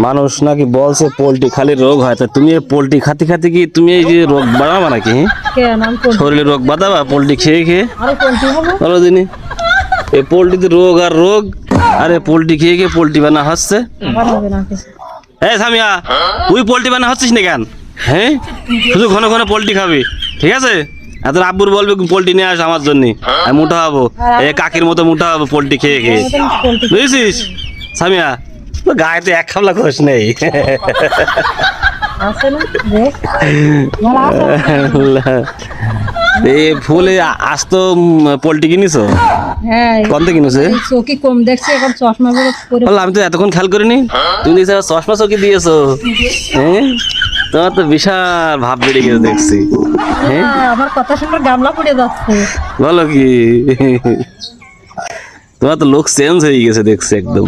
মানুষ নাকি বলছে পোল্ট্রি খালি রোগ হয়, তা তুমি এই পোল্ট্রি খাতে খাতে কি তুমি এই যে রোগ বাড়াবা নাকি? শরীরে রোগ বাঁধাবা পোল্ট্রি খেয়ে খেয়ে? বলো দিনি, এই পোল্ট্রিতে রোগ আর রোগ, আরে পোল্ট্রি খেয়ে খেয়ে পোল্ট্রি বানা হচ্ছে। এই সামিয়া, তুই পোল্ট্রি বানা হচ্ছিস না কেন? হ্যাঁ, শুধু ঘন ঘন পোল্ট্রি খাবি, ঠিক আছে? এত আব্বুর বলবে পোল্ট্রি নিয়ে আস আমার জন্য, আমি মোটা হবো, এই কাকির মতো মোটা হবো পোল্ট্রি খেয়ে খেয়ে, বুঝেছিস? সামিয়া, তো গায়ে তো এক খাবলা খোঁজ নেই। এই ফুলে আজ তো পোল্ট্রি কিনিছো? কত কিনেছে? চোখি কম দেখছে, এখন চশমা আমি তো এতক্ষণ খেয়াল করিনি, তুমি দেখছি চশমা চোখে দিয়েছো। হ্যাঁ, তোমার তো বিশাল ভাব বেড়ে গেছে দেখছি। হ্যাঁ, আমার কথা শুনে গামলা পড়ে যাচ্ছে। বলো কি, তোমার তো লোক চেঞ্জ হয়ে গেছে দেখছি একদম।